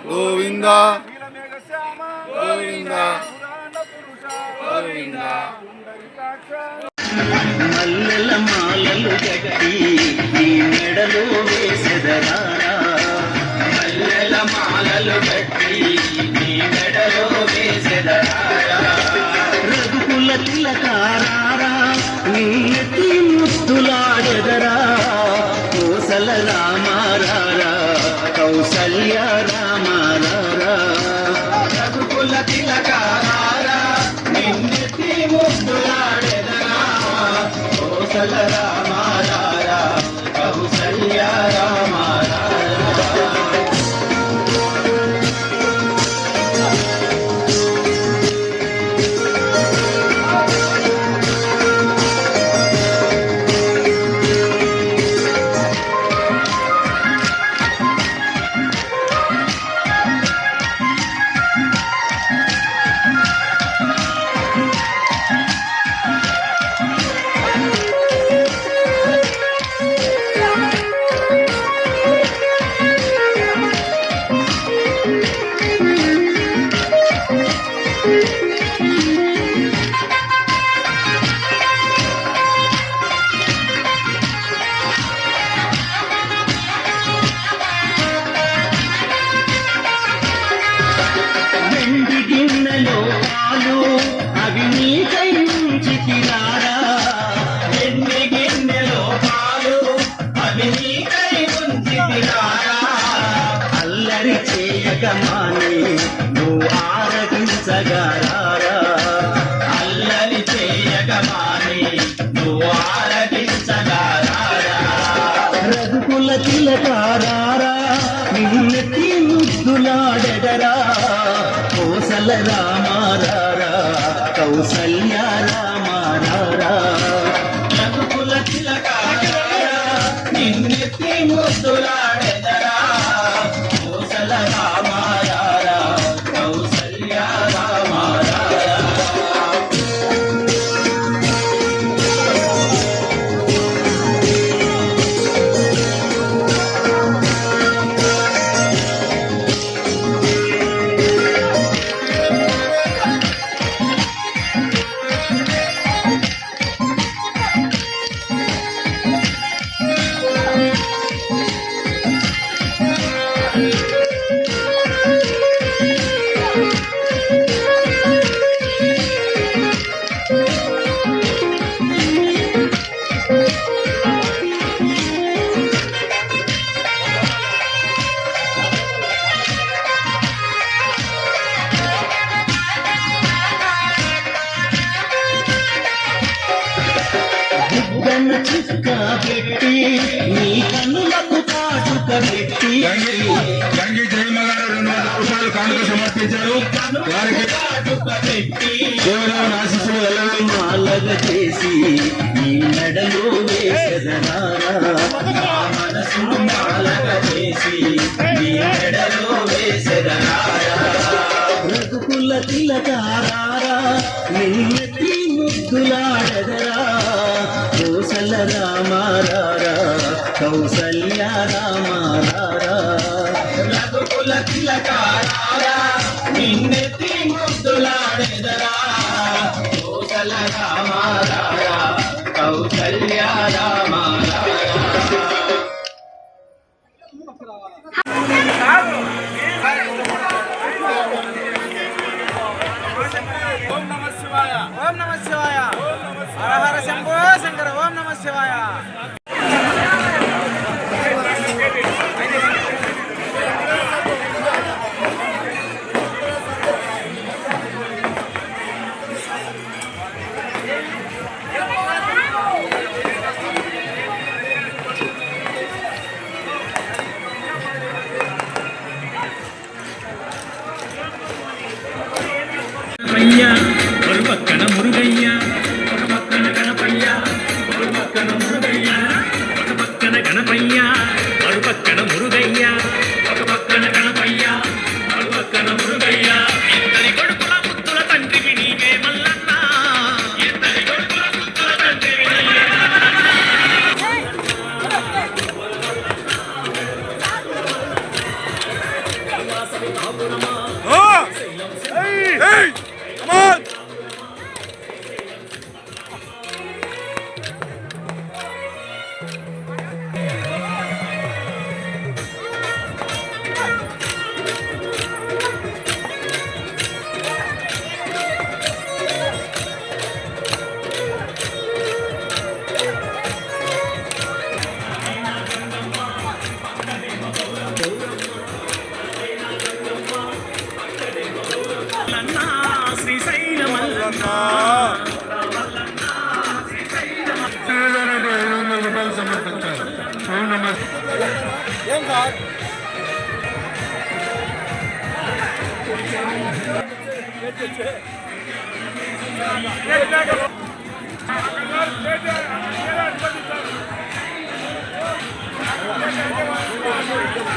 గోవింద గోవింద గోవింద. మల్లెల మాలలు కట్టి ఈ మెడలో వేసెదరారా, మల్లెల మాలలు కట్టి ఈ మెడలో వేసెదరారా, రఘుకుల తిలకారారా నిన్నెత్తి ముద్దులాడెదరా, కోసల రామారారా కౌసల్య రామారారా, రఘుకుల తిలకారారా నిన్నెత్తి ముద్దులాడెదరా, కోసల రామారారా కౌసల్య రామారారా. అల్లరి చేయగమాని నువ్వు ఆరగించగరారా, అల్లరి చేయగమాని నువ్వు ఆరగించగరారా, రఘుకుల తిలకారారా నిన్నెత్తి ముద్దులాడెదరా, కోసల రామారారా కౌసల్య రామారారా, రఘుకుల తిలకారారా నిన్నెత్తి ముద్దులాడెదరా, కోసల రామారారా కౌసల్య రామారారా. చిక్క పెట్టి నీ కన్నులకు కాటుక పెట్టి గంగి జయమగారు 200 రూపాయలు కానుక సమర్పించారు. వారికి దేవుని ఆశీస్సులు వెళ్ళడం మాలగ చేసి ఈ మెడలో వేసెదరారా, మనసును మాలగ చేసి ఈ మెడలో వేసెదరారా, రఘుకుల తిలకారారా నిన్నెత్తి ముద్దులాడెదరా, కోసల రామారారా కౌసల్య రామారారా, రఘుకుల తిలకారారా నిన్నెత్తి ముద్దులాడెదరా, కోసల రామారారా కౌసల్య రామారారా. ఓం నమ శివాయ, ఓం నమ శివాయ, హర హర శంభో శంకర, ఓం నమ శివాయ. ఒక పక్కన మురుగయ్య, ఒక పక్కన గణపయ్య, ఒక పక్కన మురుగయ్య.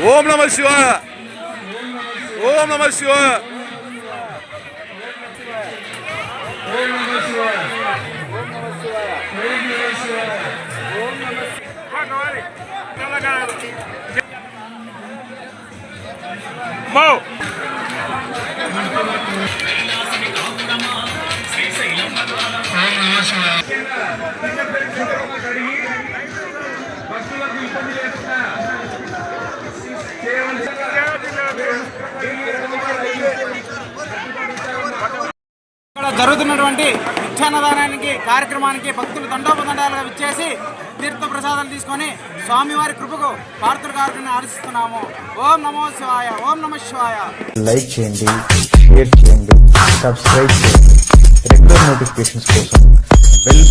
ఓం నమః శివాయ. ఓం నమః శివాయ. భక్తులకు ఇబ్బంది లేకుండా ఇక్కడ జరుగుతున్నటువంటి నిత్యాన్నదానానికి కార్యక్రమానికి భక్తులు తండోపతండాలుగా విచ్చేసి తీర్థ ప్రసాదాలు తీసుకొని స్వామివారి కృపకు పార్థుల కార్యక్రమాన్ని ఆశిస్తున్నాము. ఓం నమో శివాయ. ఓం నమ శివాయ. లైక్ చేయండి, షేర్ చేయండి, సబ్స్క్రైబ్ చేయండి. రెగ్యులర్ నోటిఫికేషన్స్ కోసం బెల్